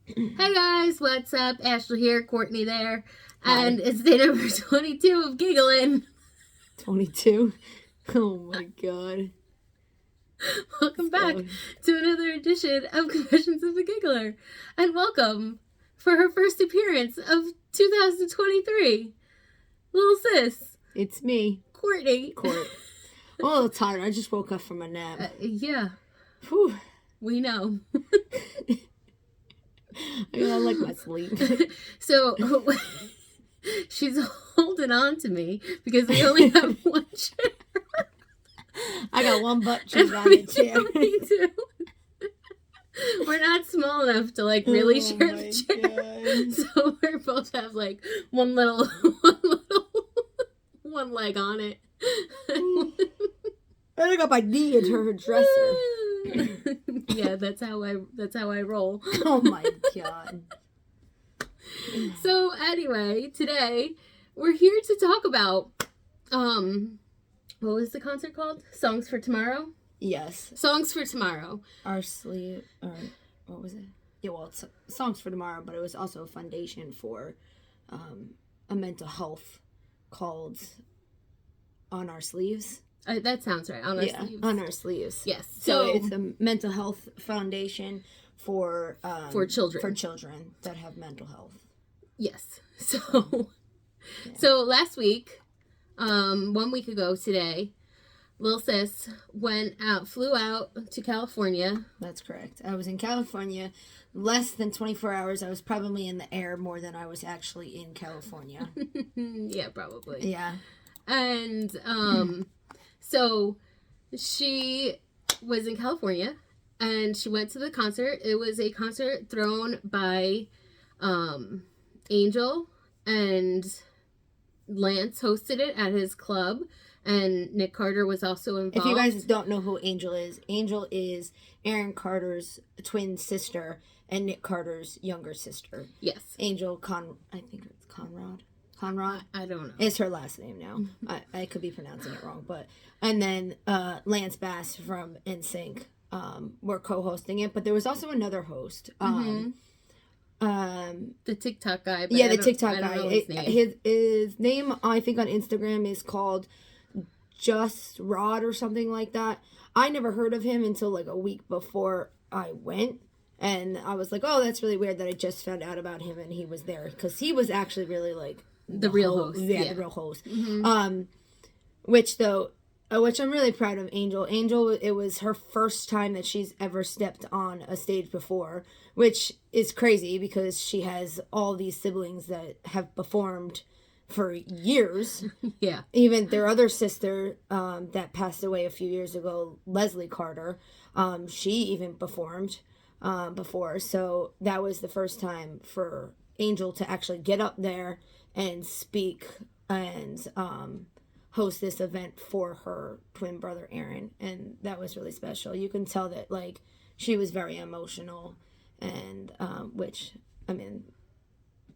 Hey guys, what's up? Ashley here, Courtney there, Hi. and it's day number 22 of Giggling. 22. Oh my god. Welcome Let's back go. to another edition of Confessions of the Giggler, and welcome for her first appearance of 2023, little sis, It's me, Courtney. Court. I'm a little tired. I just woke up from a nap. Yeah, Whew. we know. I like my sleep. So she's holding on to me because we only have one chair. I got one butt cheek on Me the chair. too, me too. We're not small enough to really share my the chair, God. so we both have one leg on it. I got my knee into her dresser. Yeah, that's how I roll. Oh my god. So anyway, today we're here to talk about what was the concert called? Songs for Tomorrow? Yes. Songs for Tomorrow. Our sleep, or what was it? Yeah, well, it's Songs for Tomorrow, but it was also a foundation for a mental health called On Our Sleeves. That sounds right. On our sleeves. On Our Sleeves. Yes. So it's a mental health foundation for children. For children that have mental health. Yes. So last week, 1 week ago today, Lil Sis flew out to California. That's correct. I was in California less than 24 hours. I was probably in the air more than I was actually in California. Yeah, probably. Yeah. And so she was in California and she went to the concert. It was a concert thrown by Angel, and Lance hosted it at his club, and Nick Carter was also involved. If you guys don't know who Angel is Aaron Carter's twin sister and Nick Carter's younger sister. Yes. Angel I think it's Conrad. I don't know. It's her last name now. I could be pronouncing it wrong, and then Lance Bass from NSYNC were co-hosting it, but there was also another host. The TikTok guy. Yeah, the TikTok guy. His name. His name, I think, on Instagram is called Just Rod or something like that. I never heard of him until a week before I went. And I was like, oh, that's really weird that I just found out about him and he was there. Because he was actually really the real host. Yeah, the real host. Mm-hmm. Which I'm really proud of Angel. Angel, it was her first time that she's ever stepped on a stage before, which is crazy because she has all these siblings that have performed for years. Yeah. Even their other sister that passed away a few years ago, Leslie Carter, she even performed before. So that was the first time for Angel to actually get up there and speak and host this event for her twin brother Aaron, and that was really special. You can tell that she was very emotional, and which, I mean,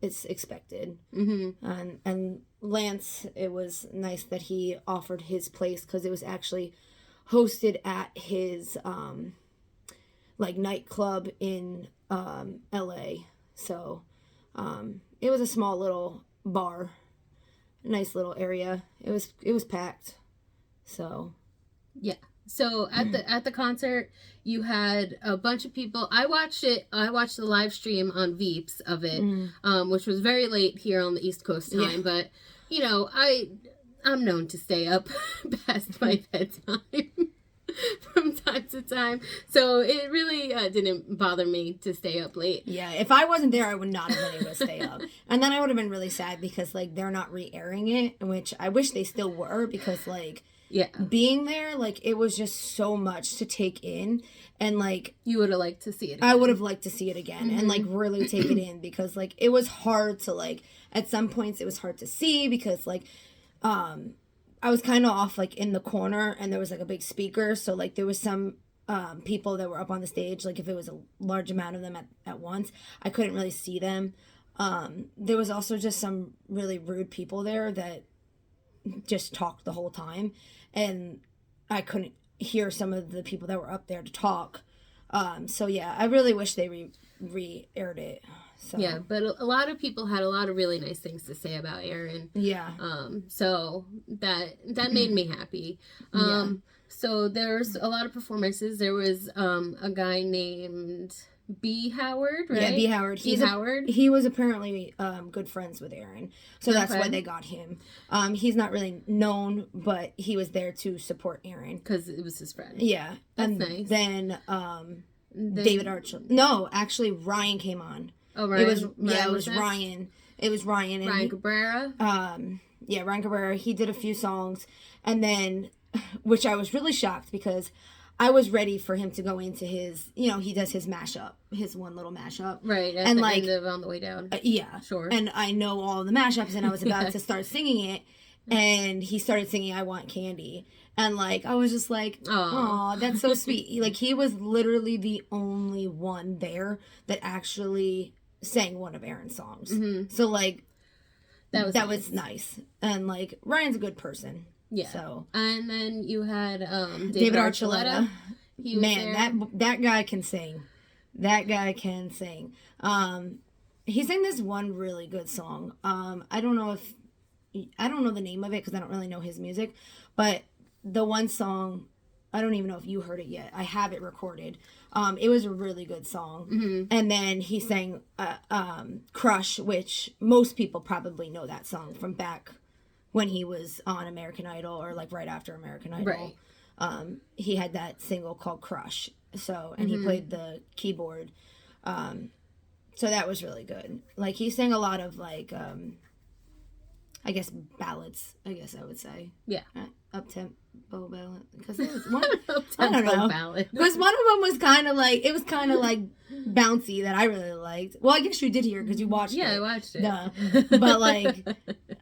it's expected. Mm-hmm. And Lance, it was nice that he offered his place because it was actually hosted at his nightclub in LA. So it was a small little bar, nice little area. It was packed. So yeah. So at the concert, you had a bunch of people. I watched the live stream on Veeps of it, which was very late here on the East Coast time. Yeah. But I'm known to stay up past my bedtime from time to time, so it really didn't bother me to stay up late. Yeah, if I wasn't there, I would not have been able to stay up, and then I would have been really sad because they're not re-airing it, which I wish they still were, because yeah, being there, it was just so much to take in, and you would have liked to see it again. I would have liked to see it again, mm-hmm. and really take it in, because it was hard to at some points it was hard to see because I was kind of off in the corner, and there was a big speaker, so there was some people that were up on the stage, if it was a large amount of them at once, I couldn't really see them. There was also just some really rude people there that just talked the whole time, and I couldn't hear some of the people that were up there to talk. So yeah, I really wish they re-aired it. So. Yeah, but a lot of people had a lot of really nice things to say about Aaron. Yeah. So that made me happy. So there's a lot of performances. There was a guy named B. Howard, right? Yeah, B. Howard. Howard. He was apparently good friends with Aaron, so that's Okay. why they got him. He's not really known, but he was there to support Aaron. Because it was his friend. Yeah, That's and nice. Then David Archuleta. No, actually Ryan came on. Oh, right. It was next? Ryan. It was Ryan. And Ryan Cabrera. Ryan Cabrera. He did a few songs, and then, which I was really shocked because I was ready for him to go into his, he does his mashup, his one little mashup. Right, at and the like, end of On the Way Down. Yeah. Sure. And I know all the mashups, and I was about to start singing it, and he started singing I Want Candy. And like, I was just like, oh, that's so sweet. He was literally the only one there that actually sang one of Aaron's songs. Mm-hmm. So like, that was nice. And like, Ryan's a good person. Yeah. So. And then you had David Archuleta. He was Man, that guy can sing. That guy can sing. He sang this one really good song. I don't know the name of it because I don't really know his music, but the one song, I don't even know if you heard it yet. I have it recorded. It was a really good song. Mm-hmm. And then he sang Crush, which most people probably know that song from back when he was on American Idol, or like right after American Idol. Right. He had that single called Crush. So, and he played the keyboard. So that was really good. Like, he sang a lot of like, I guess ballads, I guess I would say. Yeah. Up-tempo ballad. Because it was one, I don't know. Ballad. Because one of them was kind of like bouncy that I really liked. Well, I guess you did hear because you watched it. Yeah, I watched it. Duh. But like,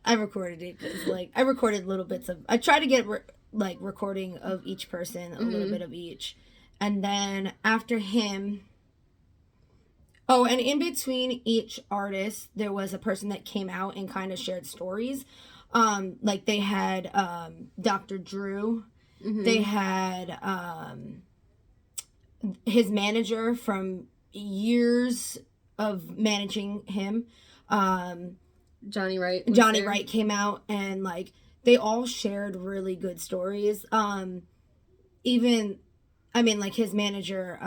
I recorded it because like, I recorded little bits of, I try to get recording of each person, a little bit of each. And then after him, and in between each artist, there was a person that came out and kind of shared stories. Like they had Dr. Drew. Mm-hmm. They had his manager from years of managing him. Johnny Wright. Johnny Wright came out, and like they all shared really good stories. Even, I mean, like his manager,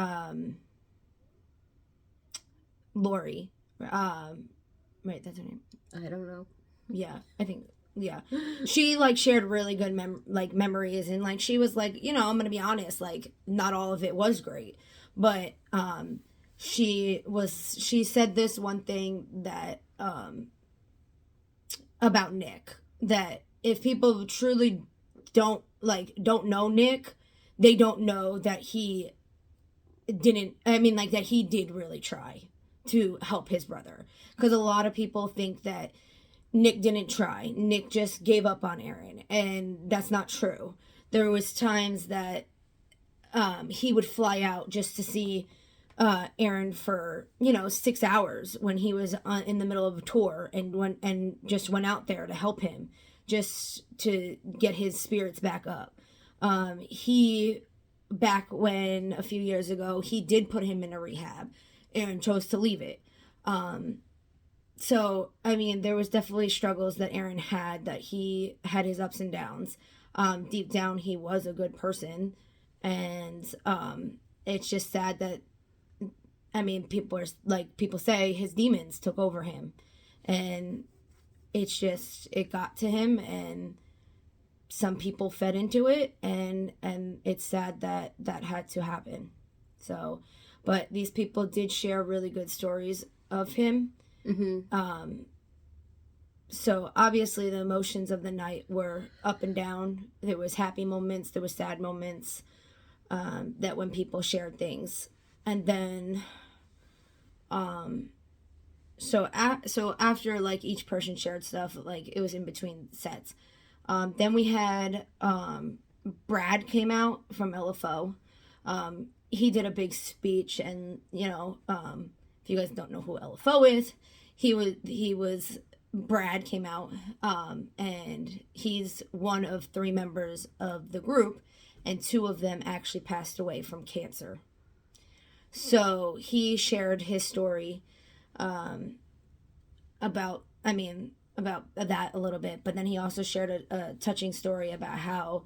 Lori, right, that's her name. I don't know. Yeah, I think, yeah. She like shared really good memories, and like she was like, I'm gonna be honest, like not all of it was great, but she said this one thing that about Nick, that if people truly don't know Nick, they don't know that he that he did really try to help his brother. Because a lot of people think that Nick didn't try. Nick just gave up on Aaron. And that's not true. There was times that he would fly out just to see Aaron for 6 hours when he was in the middle of a tour, and just went out there to help him, just to get his spirits back up. He, back when a few years ago, he did put him in a rehab. Aaron chose to leave it. So, I mean, there was definitely struggles that Aaron had, that he had his ups and downs. Deep down, he was a good person. And it's just sad that, I mean, people say his demons took over him. And it got to him, and some people fed into it, and it's sad that had to happen. So, but these people did share really good stories of him. Mm-hmm. So obviously the emotions of the night were up and down. There was happy moments, there was sad moments, that when people shared things. And then, so after like each person shared stuff, like it was in between sets. Then we had, Brad came out from LFO. He did a big speech, and if you guys don't know who LFO is, Brad came out, and he's one of 3 members of the group, and 2 of them actually passed away from cancer. So he shared his story about that a little bit, but then he also shared a touching story about how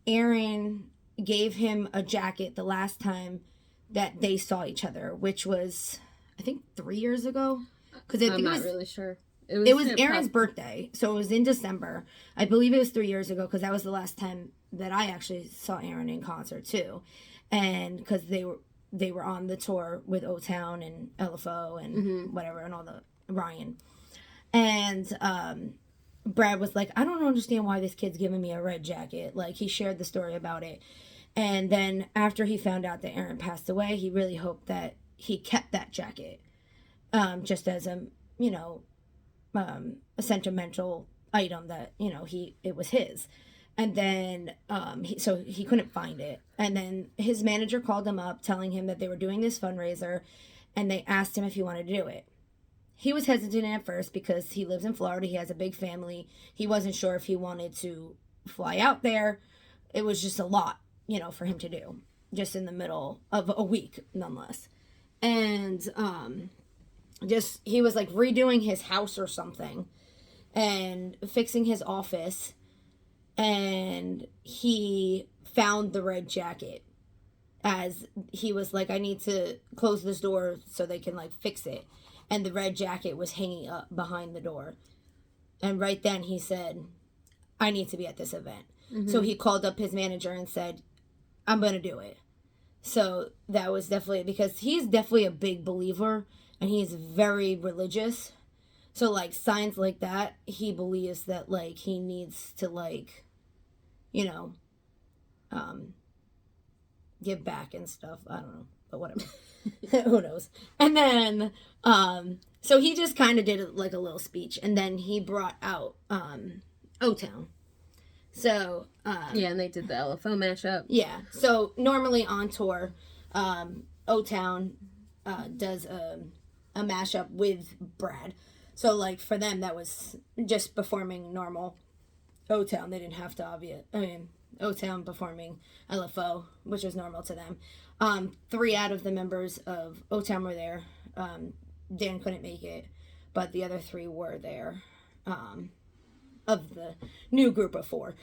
Aaron gave him a jacket the last time that they saw each other, which was, I think, 3 years ago. Because I'm not really sure. It was Aaron's birthday, so it was in December. I believe it was 3 years ago, because that was the last time that I actually saw Aaron in concert too, and because they were on the tour with O-Town and LFO and whatever, and all the Ryan, and Brad was like, I don't understand why this kid's giving me a red jacket. Like, he shared the story about it, and then after he found out that Aaron passed away, he really hoped that he kept that jacket, just as a a sentimental item that it was his. And then so he couldn't find it, and then his manager called him up telling him that they were doing this fundraiser, and they asked him if he wanted to do it. He was hesitant at first because he lives in Florida, he has a big family, he wasn't sure if he wanted to fly out there. It was just a lot for him to do, just in the middle of a week nonetheless. And just, he was like redoing his house or something and fixing his office, and he found the red jacket, as he was like, I need to close this door so they can like fix it, and the red jacket was hanging up behind the door. And right then he said, I need to be at this event. So he called up his manager and said, I'm gonna do it. So that was definitely, because he's definitely a big believer and he's very religious. So, like, signs like that, he believes that, like, he needs to, like, give back and stuff. I don't know, but whatever. Who knows? And then, so he just kind of did, like, a little speech, and then he brought out O-Town. So, yeah, and they did the LFO mashup. Yeah, so normally on tour, O-Town does a mashup with Brad. So, like, for them, that was just performing normal O-Town. They didn't have to, O-Town performing LFO, which was normal to them. 3 out of the members of O-Town were there. Dan couldn't make it, but the other 3 were there, of the new group of 4.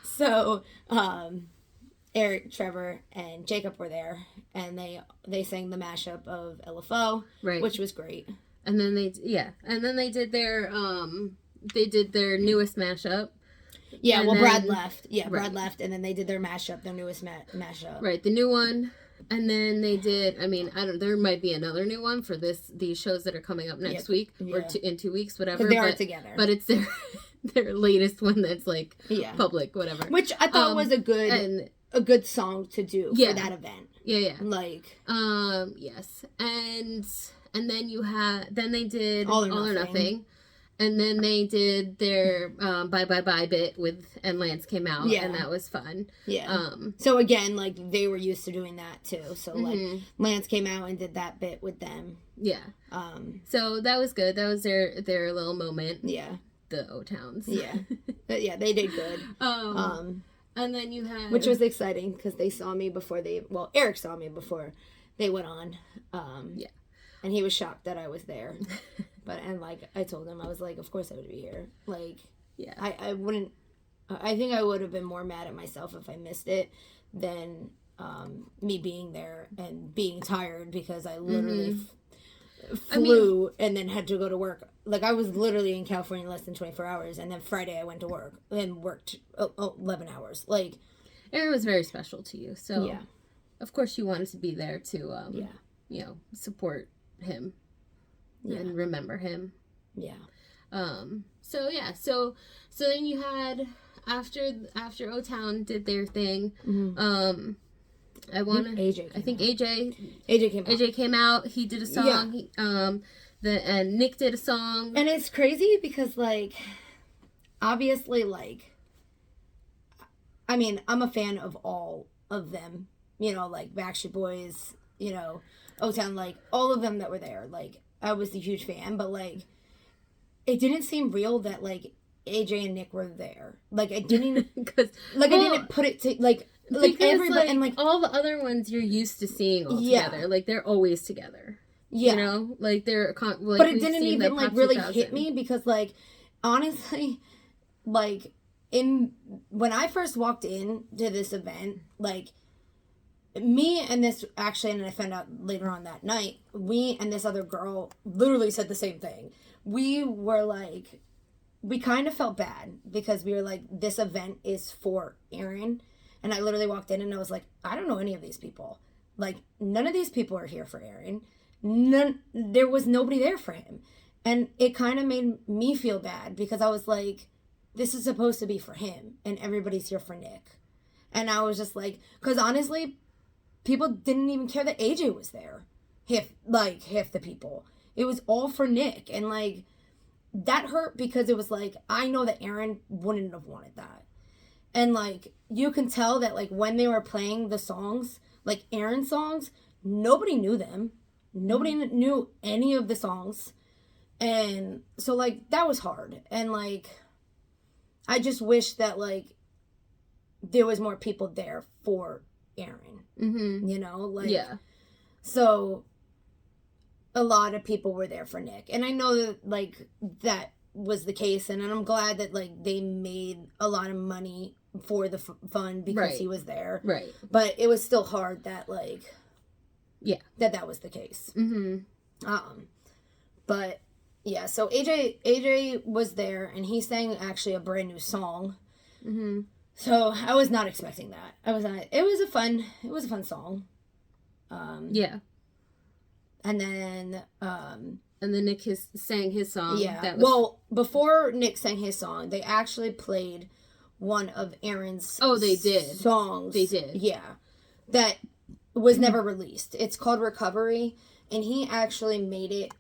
So, Eric, Trevor, and Jacob were there, and they sang the mashup of LFO, right, which was great. And then they did their newest mashup. Yeah, and well, then, Brad left. Yeah, right. Brad left, and then they did their mashup, their newest mashup. Right, the new one. And then they did, there might be another new one for these shows that are coming up next week, or in 2 weeks, whatever. They are together. But it's their latest one that's, like, public, whatever. Which I thought was a good song to do for that event. Yeah. Like. Yes. And then they did All or Nothing. And then they did their Bye Bye Bye bit and Lance came out, and that was fun. Yeah. So again, like, they were used to doing that too. So like, Lance came out and did that bit with them. Yeah. So that was good. That was their little moment. Yeah. The O-Towns. Yeah. Yeah, they did good. And then you had, which was exciting because they saw me before Eric saw me before they went on. Yeah. And he was shocked that I was there. And like, I told him, I was like, of course I would be here. Like, yeah, I wouldn't, I think I would have been more mad at myself if I missed it than me being there and being tired, because I literally flew and then had to go to work. Like, I was literally in California in less than 24 hours, and then Friday I went to work and worked 11 hours. Like, Aaron was very special to you, so yeah, of course you wanted to be there to support him. Yeah. And remember him. Yeah. So then you had, after O-Town did their thing, I think AJ came out. He did a song. Yeah. And Nick did a song. And it's crazy because, like, obviously, like, I'm a fan of all of them. Like Backstreet Boys, O-Town, like, all of them that were there. Like, I was a huge fan, but, like, it didn't seem real that, like, AJ and Nick were there. Like, I didn't, I didn't put it to, like, like because, everybody, and like all the other ones you're used to seeing all together. Like they're always together. Yeah. You know, like they're like, but it didn't even like really hit me because like honestly, like when I first walked in to this event, like me and this actually, and I found out later on that night, we and this other girl literally said the same thing. We were like, we kind of felt bad because we were like, this event is for Aaron. And I literally walked in and I was like, I don't know any of these people. Like, none of these people are here for Aaron. There was nobody there for him. And it kind of made me feel bad because I was like, this is supposed to be for him and everybody's here for Nick. And I was just like, because honestly, people didn't even care that AJ was there. Half the people. It was all for Nick. And like, that hurt because it was like, I know that Aaron wouldn't have wanted that. And like, you can tell that like when they were playing the songs, like Aaron songs, nobody knew them. Nobody knew any of the songs. And so like, that was hard. And like, I just wish that like, there was more people there for Aaron. Mm-hmm. You know? Like, yeah. So a lot of people were there for Nick. And I know that like that was the case. And I'm glad that like they made a lot of money for the fund because he was there. Right. But it was still hard that like, that was the case. Mm-hmm. But yeah, so AJ was there and he sang actually a brand new song. Mm-hmm. So I was not expecting that. It was a fun song. Yeah. And then Nick sang his song. Yeah. Well, before Nick sang his song, they actually played one of Aaron's they did. songs. They did. Yeah. That was never released. It's called Recovery. And he actually made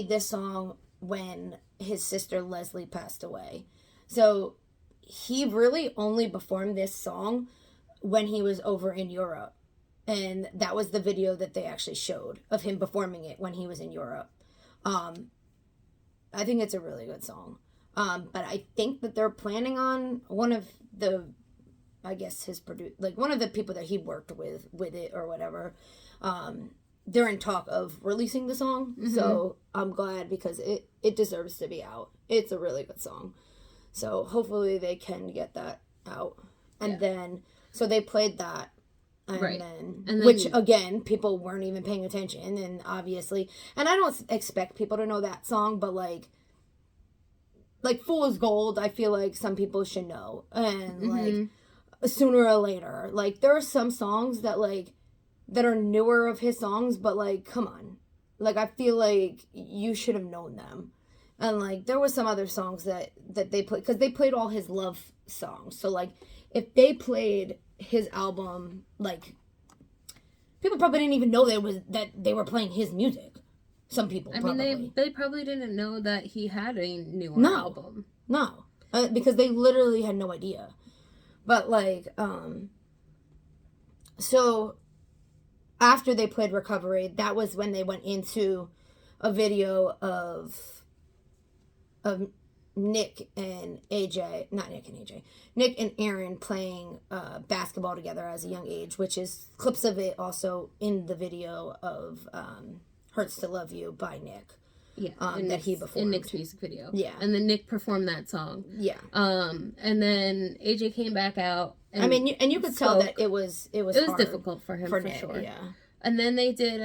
this song when his sister Leslie passed away. So he really only performed this song when he was over in Europe. And that was the video that they actually showed of him performing it when he was in Europe. I think it's a really good song. But I think that they're planning on one of the, I guess one of the people that he worked with it or whatever. They're in talk of releasing the song. Mm-hmm. So I'm glad because it deserves to be out. It's a really good song. So hopefully they can get that out. And then, so they played that. And then, which again, people weren't even paying attention, and obviously, and I don't expect people to know that song, but like Fool's Gold, I feel like some people should know, and like sooner or later, like there are some songs that are newer of his songs, but like, come on, like I feel like you should have known them, and like there was some other songs that they played because they played all his love songs, so like if they played his album, like people probably didn't even know that they were playing his music. Some people probably. I mean, they probably didn't know that he had a newer album. No, because they literally had no idea. But like, so after they played Recovery, that was when they went into a video of Nick and Aaron playing basketball together as a young age, which is clips of it also in the video of Hurts to Love You by Nick. Yeah. That he performed. In Nick's music video. Yeah. And then Nick performed that song. Yeah. And then AJ came back out. And I mean, you could tell that it was hard difficult for him, for Nick, sure. Yeah. And then they did,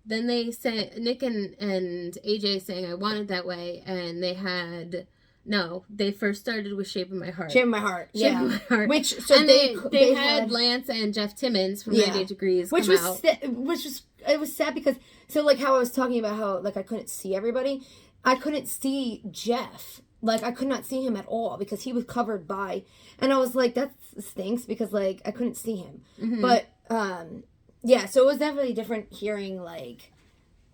then they sang, Nick and AJ sang I Want It That Way, and they first started with Shape of My Heart. Shape of My Heart, yeah. Shape of My Heart. Which, so and they had Lance and Jeff Timmons from 98 Degrees which come was out. It was sad because, so like how I was talking about how like I couldn't see everybody, I couldn't see Jeff. Like I could not see him at all because he was covered by, and I was like, that stinks because like I couldn't see him. Mm-hmm. But, yeah, so it was definitely different hearing like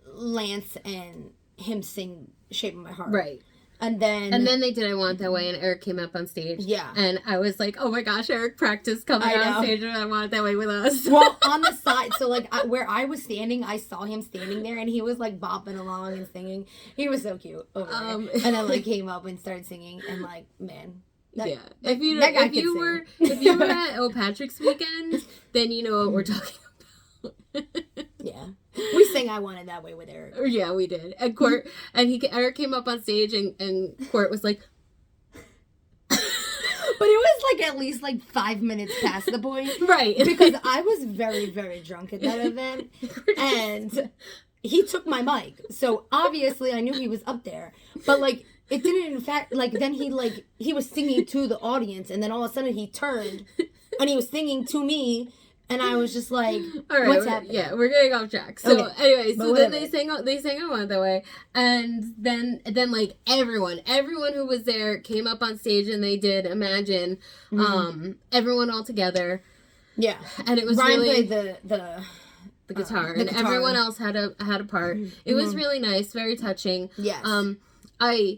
Lance and him sing Shape of My Heart. Right. And then they did I Want That Way, and Eric came up on stage. Yeah. And I was like, oh my gosh, Eric practiced coming on stage and I Want It That Way with us. Well, on the side, so like where I was standing, I saw him standing there and he was like bopping along and singing. He was so cute over there. And then like came up and started singing and like, man, Yeah. If you were at Oh Patrick's weekend, then you know what we're talking about. Yeah. We sang I Want It That Way with Eric. Yeah, we did. And Eric came up on stage and Court was like, but it was like at least like 5 minutes past the point. Right. Because I was very, very drunk at that event. And he took my mic. So obviously I knew he was up there. But like, it didn't in fact, like, then he was singing to the audience. And then all of a sudden he turned and he was singing to me. And I was just like, all right, what's happening? Yeah, we're getting off track. So anyway, so then they sang I Want It That Way. And then like everyone who was there came up on stage and they did Imagine, everyone all together. Yeah. And it was Ryan really played the guitar, and everyone else had a part. It was really nice, very touching. Yes. I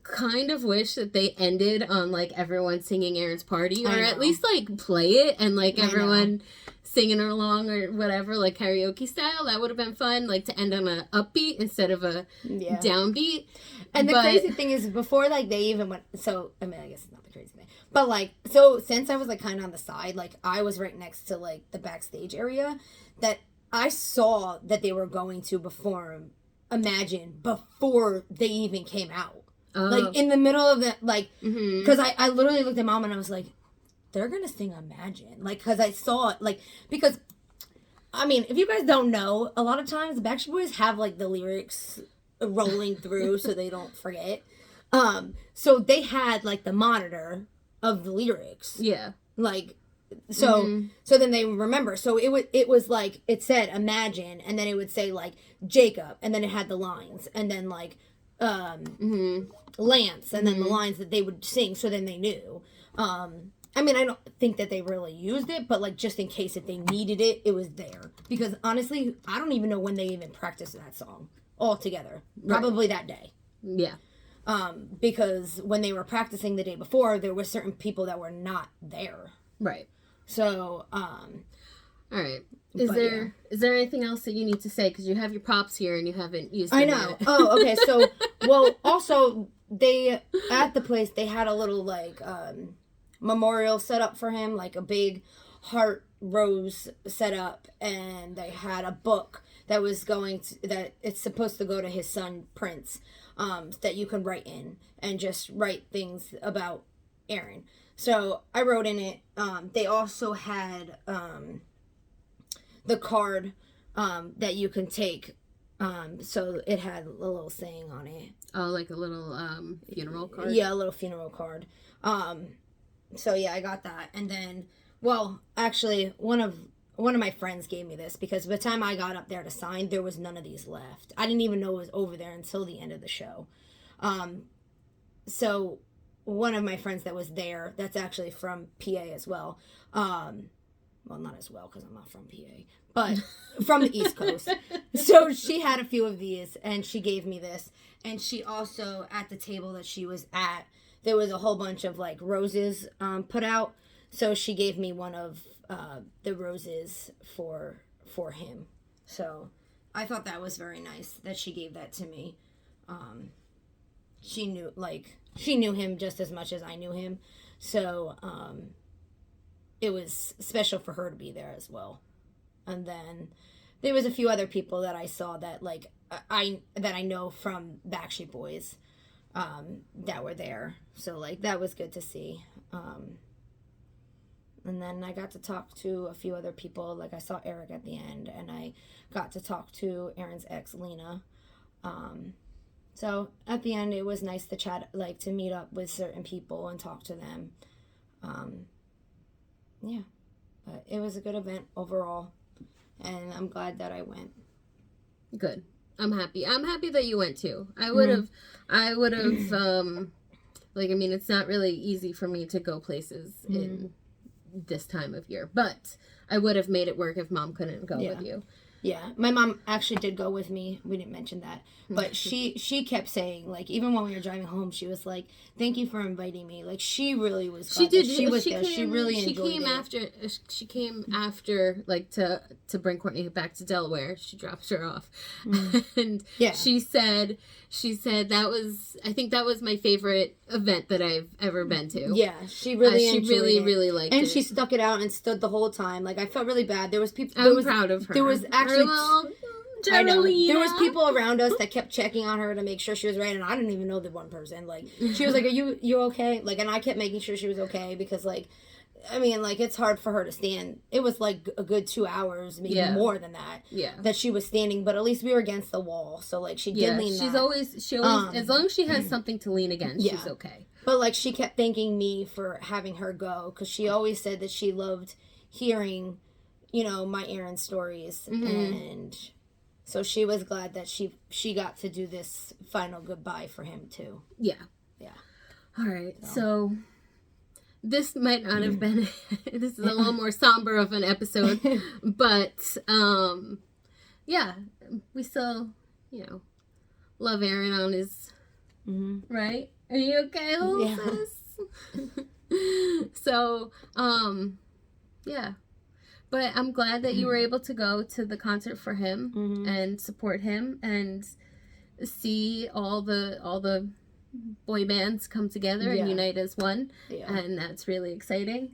kind of wish that they ended on like everyone singing Aaron's Party, or at least like play it and like everyone singing along or whatever, like karaoke style. That would have been fun, like to end on a upbeat instead of a downbeat. And the crazy thing is, before like they even went, so I mean, I guess it's not the crazy thing, but like, so since I was like kind of on the side, like I was right next to like the backstage area, that I saw that they were going to perform Imagine before they even came out. Like, in the middle of the, like, because I literally looked at Mom and I was like, they're going to sing Imagine. Like, because I saw it, like, because, I mean, if you guys don't know, a lot of times the Backstreet Boys have, like, the lyrics rolling through so they don't forget. So they had, like, the monitor of the lyrics. Yeah. Like, so then they remember. So it was like, it said Imagine, and then it would say, like, Jacob, and then it had the lines, and then, like, Lance, and then the lines that they would sing, so then they knew. I mean, I don't think that they really used it, but like just in case if they needed it, it was there. Because honestly, I don't even know when they even practiced that song all together. Probably that day. Yeah. Because when they were practicing the day before, there were certain people that were not there. Right. So, all right. Is there anything else that you need to say? Because you have your props here and you haven't used them. I know. Oh, okay. So, well, also, they, at the place, they had a little, like, memorial set up for him, like a big heart rose set up, and they had a book that was that it's supposed to go to his son, Prince, that you can write in and just write things about Aaron. So, I wrote in it. They also had, the card that you can take, so it had a little saying on it. Oh, like a little funeral card? Yeah, a little funeral card. So yeah, I got that. And then, well, actually, one of my friends gave me this, because by the time I got up there to sign, there was none of these left. I didn't even know it was over there until the end of the show. So one of my friends that was there, that's actually from PA as well, well, not as well, because I'm not from PA, but from the East Coast. So she had a few of these, and she gave me this. And she also, at the table that she was at, there was a whole bunch of, like, roses put out. So she gave me one of the roses for him. So I thought that was very nice that she gave that to me. She knew him just as much as I knew him. So, it was special for her to be there as well. And then there was a few other people that I saw that, like, I know from Backstreet Boys, that were there. So, like, that was good to see. And then I got to talk to a few other people. Like, I saw Eric at the end, and I got to talk to Aaron's ex, Lena. So at the end, it was nice to chat, like, to meet up with certain people and talk to them. Yeah, but it was a good event overall, and I'm glad that I went. Good. I'm happy. I'm happy that you went too. I would have, like, I mean, it's not really easy for me to go places in this time of year, but I would have made it work if Mom couldn't go with you. Yeah, my mom actually did go with me. We didn't mention that, but she kept saying, like, even when we were driving home, she was like, "Thank you for inviting me." Like, she really was. She did. She was there. Came, she really enjoyed it. She came after, like, to bring Courtney back to Delaware. She dropped her off, and she said that was, I think that was my favorite event that I've ever been to. Yeah, she really enjoyed it. Really liked it, and she stuck it out and stood the whole time. Like, I felt really bad. There was people. I'm proud of her. There was actually. I know. Geraldine. There was people around us that kept checking on her to make sure she was right, and I didn't even know the one person. Like, she was like, "Are you okay?" Like, and I kept making sure she was okay because, like, I mean, like, it's hard for her to stand. It was like a good 2 hours, maybe more than that. Yeah. That she was standing, but at least we were against the wall, so like she did lean. She always as long as she has something to lean against, she's okay. But like she kept thanking me for having her go because she always said that she loved hearing, you know, my Aaron stories and. So she was glad that she got to do this final goodbye for him too. Yeah. Yeah. All right. So this might not have been this is a little more somber of an episode, but yeah, we still, you know, love Aaron on his right? Are you okay, little sis? So, yeah. But I'm glad that you were able to go to the concert for him and support him and see all the boy bands come together and unite as one. Yeah. And that's really exciting.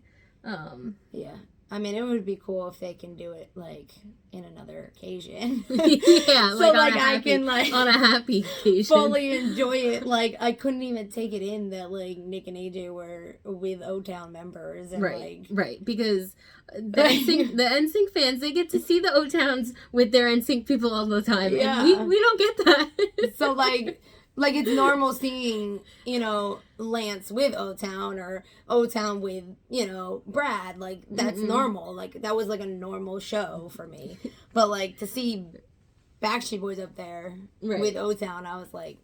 Yeah. I mean, it would be cool if they can do it, like, in another occasion. Yeah, so, like, I can, like... On a happy occasion. Fully enjoy it. Like, I couldn't even take it in that, like, Nick and AJ were with O-Town members. And, Right, because the NSYNC fans, they get to see the O-Towns with their NSYNC people all the time. Yeah. And we don't get that. So, like, it's normal seeing, you know, Lance with O-Town or O-Town with, you know, Brad. Like, that's normal. Like, that was, like, a normal show for me. But, like, to see Backstreet Boys up there with O-Town, I was like...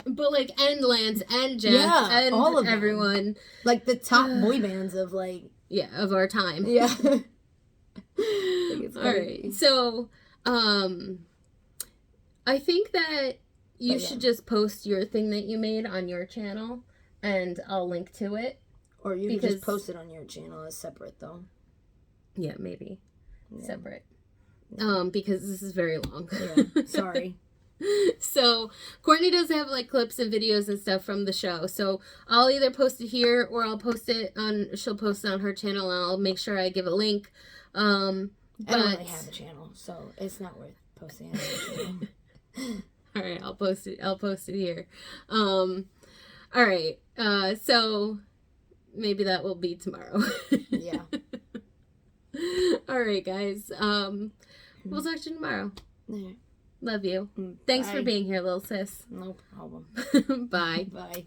But, like, and Lance and Jeff and all of everyone. Like, the top boy bands of, like... Yeah, of our time. Yeah. All right. So, I think that... You should just post your thing that you made on your channel, and I'll link to it. Or you can just post it on your channel as separate, though. Yeah, maybe. Yeah. Separate. Yeah. Because this is very long. Yeah, sorry. So, Courtney does have, like, clips and videos and stuff from the show. So, I'll either post it here, or I'll post it on... She'll post it on her channel, and I'll make sure I give a link. I don't really have a channel, so it's not worth posting it on the channel. All right, I'll post it here. All right. So maybe that will be tomorrow. Yeah. All right, guys. We'll talk to you tomorrow. Yeah. Love you. Thanks for being here, little sis. No problem. Bye. Bye.